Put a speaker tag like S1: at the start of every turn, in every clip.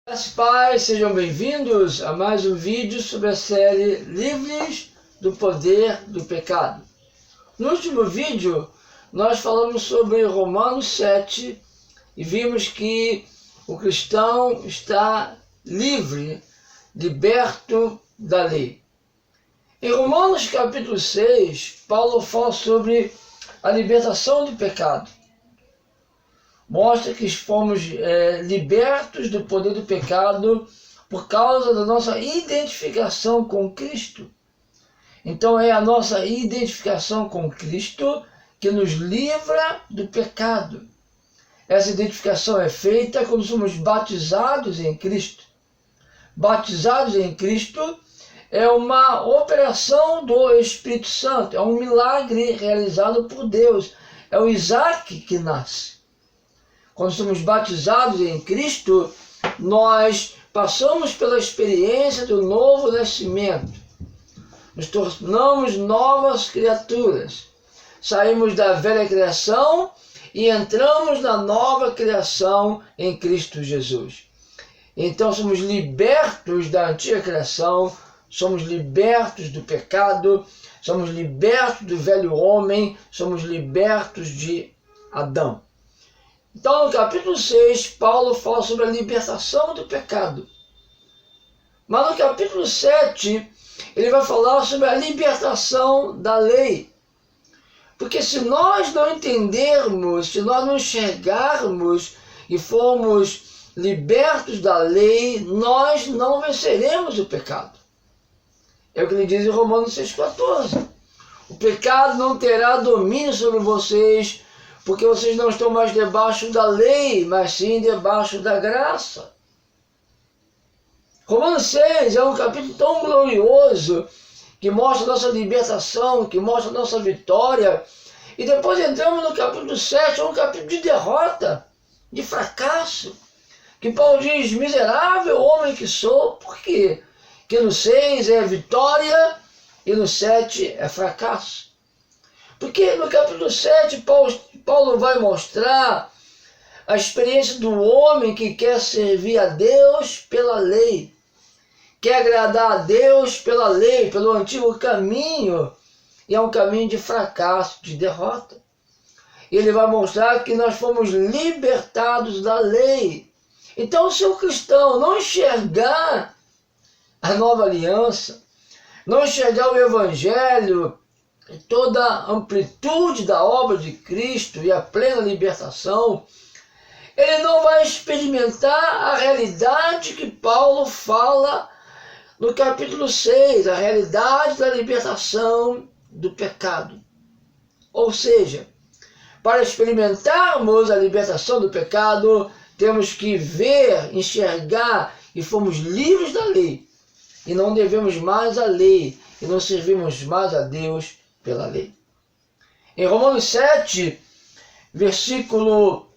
S1: As pais, sejam bem-vindos a mais um vídeo sobre a série Livres do Poder do Pecado. No último vídeo, nós falamos sobre Romanos 7 e vimos que o cristão está livre, liberto da lei. Em Romanos capítulo 6, Paulo fala sobre a libertação do pecado. Mostra que fomos libertos do poder do pecado por causa da nossa identificação com Cristo. Então é a nossa identificação com Cristo que nos livra do pecado. Essa identificação é feita quando somos batizados em Cristo. Batizados em Cristo é uma operação do Espírito Santo, é um milagre realizado por Deus. É o Isaac que nasce. Quando somos batizados em Cristo, nós passamos pela experiência do novo nascimento. Nos tornamos novas criaturas. Saímos da velha criação e entramos na nova criação em Cristo Jesus. Então somos libertos da antiga criação, somos libertos do pecado, somos libertos do velho homem, somos libertos de Adão. Então, no capítulo 6, Paulo fala sobre a libertação do pecado. Mas no capítulo 7, ele vai falar sobre a libertação da lei. Porque se nós não entendermos, se nós não enxergarmos e formos libertos da lei, nós não venceremos o pecado. É o que ele diz em Romanos 6,14. O pecado não terá domínio sobre vocês, porque vocês não estão mais debaixo da lei, mas sim debaixo da graça. Romanos 6 é um capítulo tão glorioso, que mostra a nossa libertação, que mostra a nossa vitória. E depois entramos no capítulo 7, é um capítulo de derrota, de fracasso. Que Paulo diz, miserável homem que sou. Por quê? Que no 6 é vitória e no 7 é fracasso. Porque no capítulo 7, Paulo vai mostrar a experiência do homem que quer servir a Deus pela lei, quer agradar a Deus pela lei, pelo antigo caminho, e é um caminho de fracasso, de derrota. E ele vai mostrar que nós fomos libertados da lei. Então, se o cristão não enxergar a nova aliança, não enxergar o evangelho, toda a amplitude da obra de Cristo e a plena libertação, ele não vai experimentar a realidade que Paulo fala no capítulo 6, a realidade da libertação do pecado. Ou seja, para experimentarmos a libertação do pecado, temos que ver, enxergar e fomos livres da lei. E não devemos mais a lei, e não servimos mais a Deus pela lei. Em Romanos 7, versículo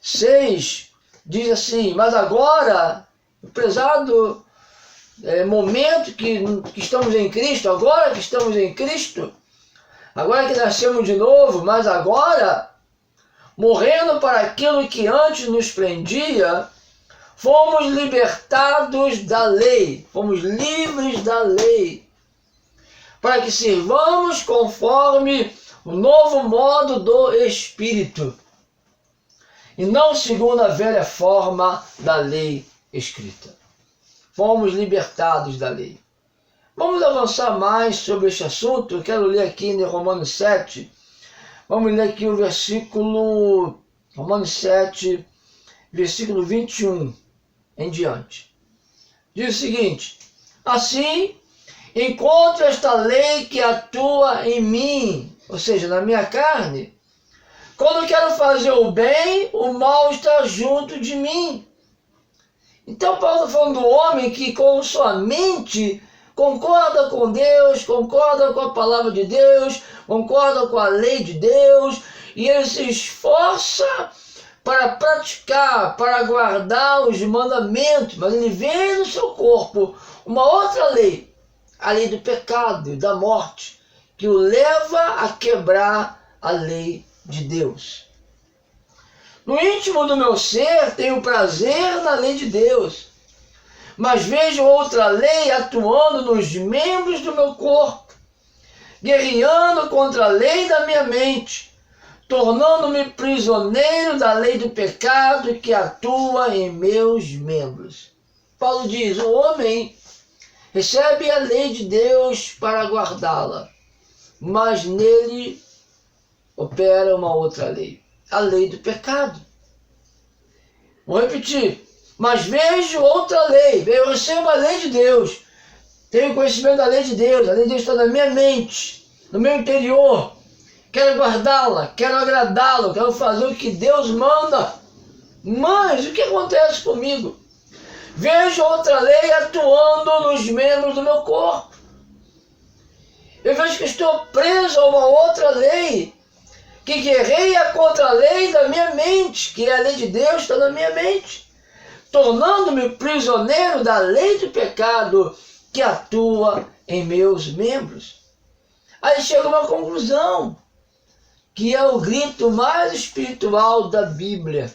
S1: 6, diz assim, mas agora, no prezado momento que estamos em Cristo, agora que estamos em Cristo, agora que nascemos de novo, mas agora, morrendo para aquilo que antes nos prendia, fomos libertados da lei, fomos livres da lei, para que sirvamos conforme o novo modo do Espírito, e não segundo a velha forma da lei escrita. Fomos libertados da lei. Vamos avançar mais sobre este assunto. Eu quero ler aqui em Romanos 7. Vamos ler aqui o versículo, Romanos 7, versículo 21 em diante. Diz o seguinte, assim, encontro esta lei que atua em mim, ou seja, na minha carne. Quando quero fazer o bem, o mal está junto de mim. Então Paulo está falando do homem que com sua mente concorda com Deus, concorda com a palavra de Deus, concorda com a lei de Deus, e ele se esforça para praticar, para guardar os mandamentos, mas ele vê no seu corpo uma outra lei, a lei do pecado e da morte, que o leva a quebrar a lei de Deus. No íntimo do meu ser tenho prazer na lei de Deus, mas vejo outra lei atuando nos membros do meu corpo, guerreando contra a lei da minha mente, tornando-me prisioneiro da lei do pecado que atua em meus membros. Paulo diz, o homem recebe a lei de Deus para guardá-la, mas nele opera uma outra lei, a lei do pecado. Vou repetir, mas vejo outra lei, eu recebo a lei de Deus, tenho conhecimento da lei de Deus, a lei de Deus está na minha mente, no meu interior, quero guardá-la, quero agradá-lo, quero fazer o que Deus manda, mas o que acontece comigo? Vejo outra lei atuando nos membros do meu corpo. Eu vejo que estou preso a uma outra lei, que guerreia contra a lei da minha mente, que é a lei de Deus, está na minha mente, tornando-me prisioneiro da lei do pecado que atua em meus membros. Aí chega uma conclusão, que é o grito mais espiritual da Bíblia.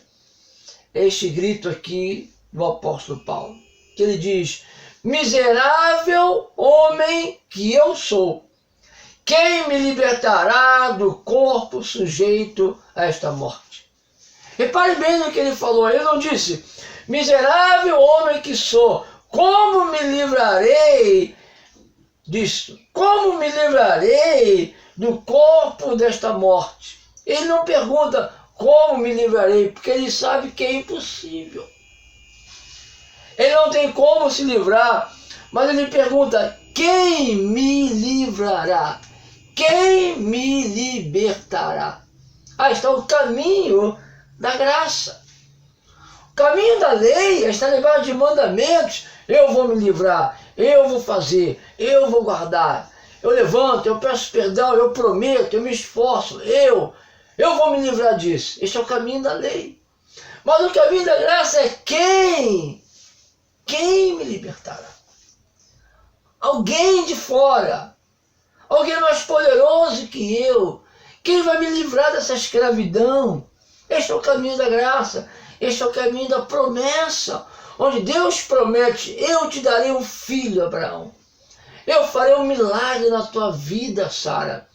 S1: Este grito aqui do apóstolo Paulo, que ele diz, miserável homem que eu sou, quem me libertará do corpo sujeito a esta morte? Repare bem no que ele falou, ele não disse, miserável homem que sou, como me livrarei disso? Como me livrarei do corpo desta morte? Ele não pergunta como me livrarei, porque ele sabe que é impossível. Ele não tem como se livrar, mas ele pergunta, quem me livrará? Quem me libertará? Aí está o caminho da graça. O caminho da lei está lembrado de mandamentos. Eu vou me livrar, eu vou fazer, eu vou guardar. Eu levanto, eu peço perdão, eu prometo, eu me esforço, eu vou me livrar disso. Este é o caminho da lei. Mas o caminho da graça é quem me libertará? Alguém de fora, alguém mais poderoso que eu, quem vai me livrar dessa escravidão? Este é o caminho da graça, este é o caminho da promessa, onde Deus promete, eu te darei um filho, Abraão. Eu farei um milagre na tua vida, Sara.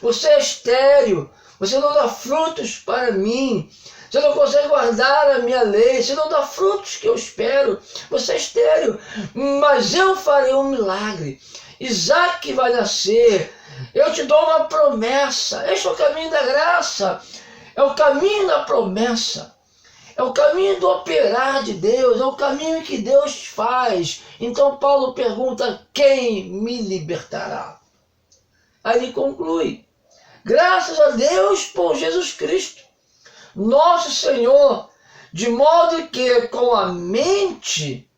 S1: Você é estéril, você não dá frutos para mim, você não consegue guardar a minha lei, você não dá frutos que eu espero, você é estéril, mas eu farei um milagre. Isaac vai nascer, eu te dou uma promessa. Este é o caminho da graça, é o caminho da promessa, é o caminho do operar de Deus, é o caminho que Deus faz. Então Paulo pergunta, quem me libertará? Aí ele conclui, graças a Deus por Jesus Cristo, nosso Senhor, de modo que com a mente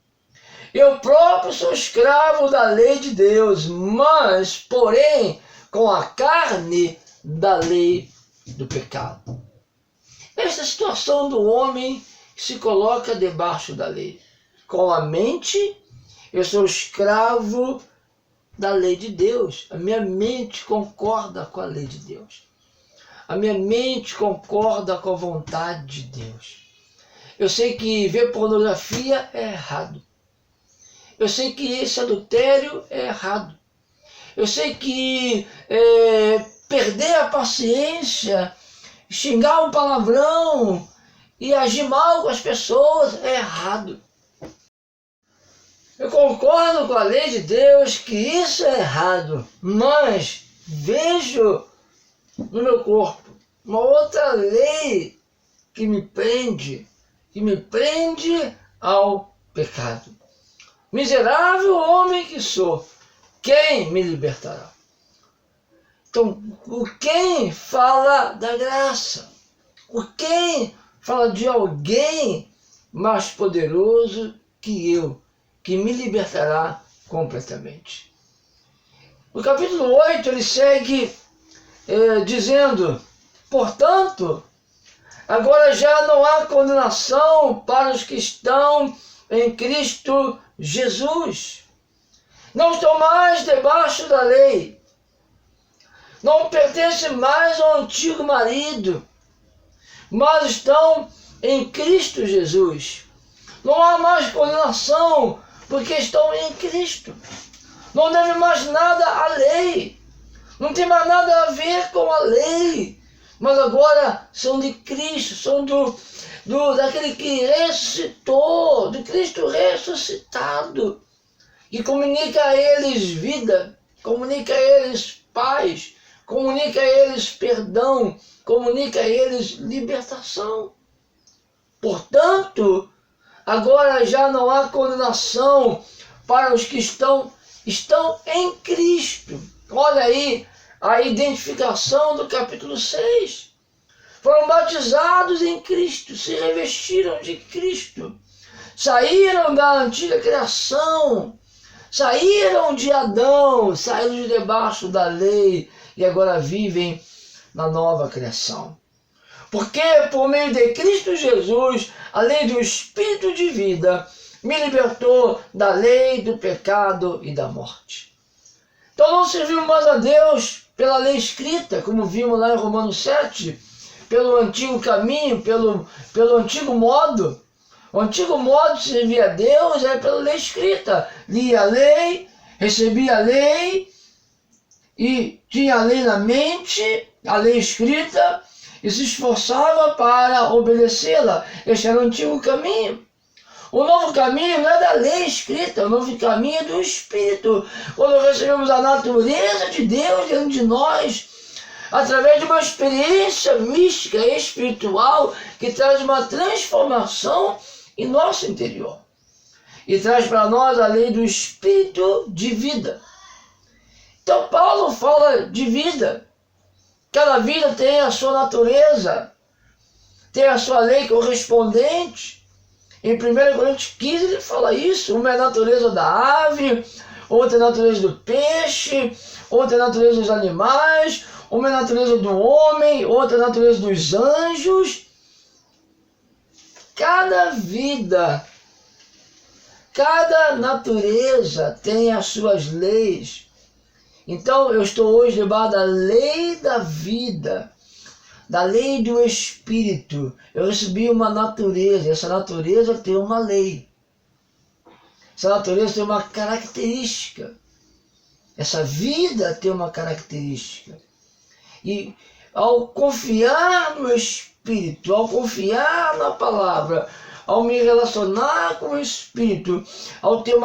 S1: eu próprio sou escravo da lei de Deus, mas, porém, com a carne da lei do pecado. Esta é a situação do homem que se coloca debaixo da lei. Com a mente eu sou escravo da lei de Deus. A minha mente concorda com a lei de Deus. A minha mente concorda com a vontade de Deus. Eu sei que ver pornografia é errado. Eu sei que esse adultério é errado. Eu sei que perder a paciência, xingar um palavrão e agir mal com as pessoas é errado. Eu concordo com a lei de Deus que isso é errado, mas vejo no meu corpo uma outra lei que me prende ao pecado. Miserável homem que sou, quem me libertará? Então, o quem fala da graça? O quem fala de alguém mais poderoso que eu, que me libertará completamente. No capítulo 8 ele segue dizendo, portanto, agora já não há condenação para os que estão em Cristo Jesus. Não estão mais debaixo da lei. Não pertencem mais ao antigo marido, mas estão em Cristo Jesus. Não há mais condenação porque estão em Cristo. Não deve mais nada à lei. Não tem mais nada a ver com a lei. Mas agora são de Cristo, são daquele que ressuscitou, do Cristo ressuscitado, que comunica a eles vida, comunica a eles paz, comunica a eles perdão, comunica a eles libertação. Portanto, agora já não há condenação para os que estão em Cristo. Olha aí a identificação do capítulo 6. Foram batizados em Cristo, se revestiram de Cristo, saíram da antiga criação, saíram de Adão, saíram de debaixo da lei e agora vivem na nova criação. Porque por meio de Cristo Jesus, a lei do Espírito de vida me libertou da lei do pecado e da morte. Então não servimos mais a Deus pela lei escrita, como vimos lá em Romanos 7, pelo antigo caminho, pelo antigo modo. O antigo modo de servir a Deus é pela lei escrita. Lia a lei, recebia a lei e tinha a lei na mente, a lei escrita, e se esforçava para obedecê-la. Este era o antigo caminho. O novo caminho não é da lei escrita, o novo caminho é do Espírito. Quando recebemos a natureza de Deus dentro de nós, através de uma experiência mística e espiritual que traz uma transformação em nosso interior. E traz para nós a lei do Espírito de vida. Então Paulo fala de vida. Cada vida tem a sua natureza, tem a sua lei correspondente. Em 1 Coríntios 15 ele fala isso. Uma é a natureza da ave, outra é a natureza do peixe, outra é a natureza dos animais, uma é a natureza do homem, outra é a natureza dos anjos. Cada vida, cada natureza tem as suas leis. Então eu estou hoje debaixo da lei da vida, da lei do Espírito. Eu recebi uma natureza, essa natureza tem uma lei. Essa natureza tem uma característica. Essa vida tem uma característica. E ao confiar no Espírito, ao confiar na palavra, ao me relacionar com o Espírito, ao ter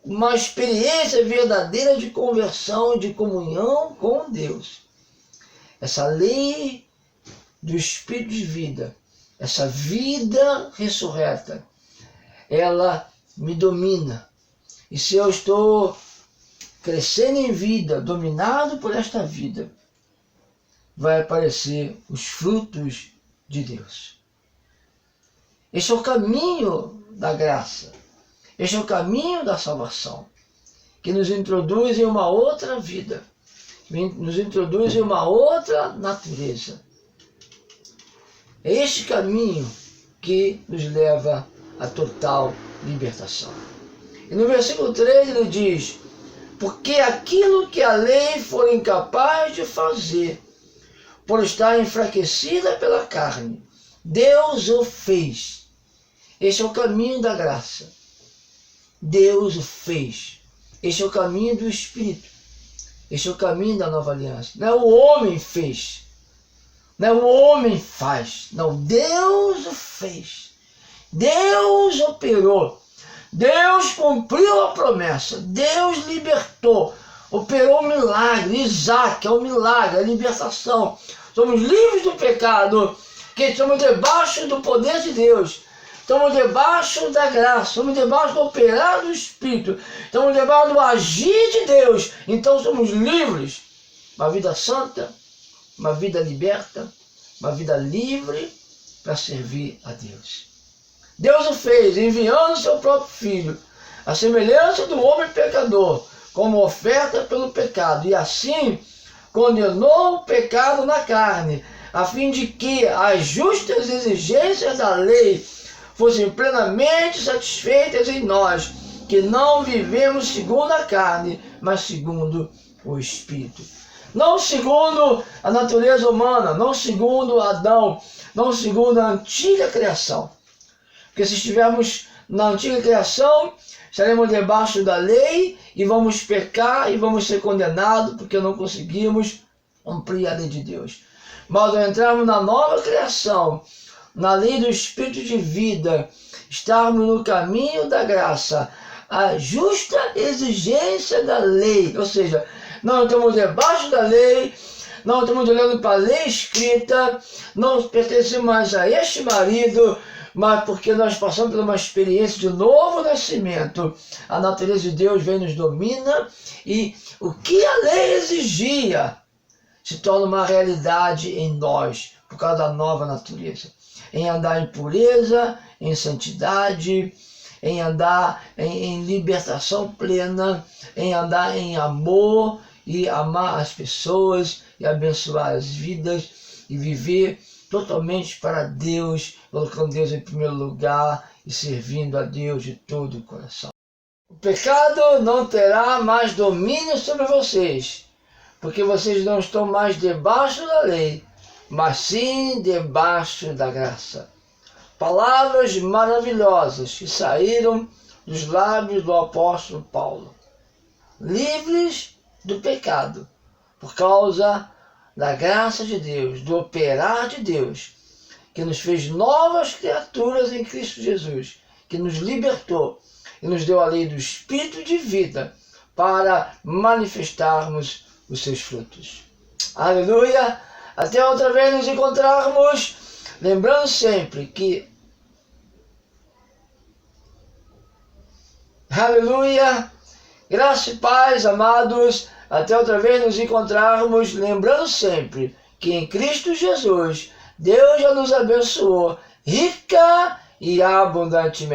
S1: uma experiência verdadeira de conversão, de comunhão com Deus, essa lei do Espírito de vida, essa vida ressurreta, ela me domina. E se eu estou crescendo em vida, dominado por esta vida, vai aparecer os frutos de Deus. Este é o caminho da graça. Este é o caminho da salvação, que nos introduz em uma outra vida, nos introduz em uma outra natureza. É este caminho que nos leva à total libertação. E no versículo 3 ele diz: porque aquilo que a lei for incapaz de fazer, por estar enfraquecida pela carne, Deus o fez. Este é o caminho da graça. Deus o fez. Este é o caminho do Espírito. Este é o caminho da nova aliança. Não é o homem fez. Não é o homem faz. Não, Deus o fez. Deus operou. Deus cumpriu a promessa. Deus libertou. Operou o milagre. Isaac é o milagre, a libertação. Somos livres do pecado, que estamos debaixo do poder de Deus. Estamos debaixo da graça, estamos debaixo do operar do Espírito, estamos debaixo do agir de Deus. Então somos livres. Uma vida santa, uma vida liberta, uma vida livre para servir a Deus. Deus o fez, enviando seu próprio Filho, a semelhança do homem pecador, como oferta pelo pecado, e assim condenou o pecado na carne, a fim de que as justas exigências da lei fossem plenamente satisfeitas em nós, que não vivemos segundo a carne, mas segundo o Espírito. Não segundo a natureza humana, não segundo Adão, não segundo a antiga criação. Porque se estivermos na antiga criação, estaremos debaixo da lei e vamos pecar e vamos ser condenados porque não conseguimos cumprir a lei de Deus. Mas ao entrarmos na nova criação, na lei do Espírito de vida, estarmos no caminho da graça, a justa exigência da lei, ou seja, não estamos debaixo da lei, não estamos olhando para a lei escrita, não pertencemos mais a este marido, mas porque nós passamos por uma experiência de novo nascimento. A natureza de Deus vem nos domina e o que a lei exigia se torna uma realidade em nós, por causa da nova natureza. Em andar em pureza, em santidade, em andar em libertação plena, em andar em amor e amar as pessoas e abençoar as vidas e viver totalmente para Deus, colocando Deus em primeiro lugar e servindo a Deus de todo o coração. O pecado não terá mais domínio sobre vocês, porque vocês não estão mais debaixo da lei, mas sim debaixo da graça. Palavras maravilhosas que saíram dos lábios do apóstolo Paulo. Livres do pecado, por causa da graça de Deus, do operar de Deus, que nos fez novas criaturas em Cristo Jesus, que nos libertou e nos deu a lei do Espírito de vida para manifestarmos os seus frutos. Aleluia! Até outra vez nos encontrarmos, lembrando sempre que aleluia! Graça e paz, amados. Até outra vez nos encontrarmos, lembrando sempre que em Cristo Jesus, Deus já nos abençoou rica e abundantemente.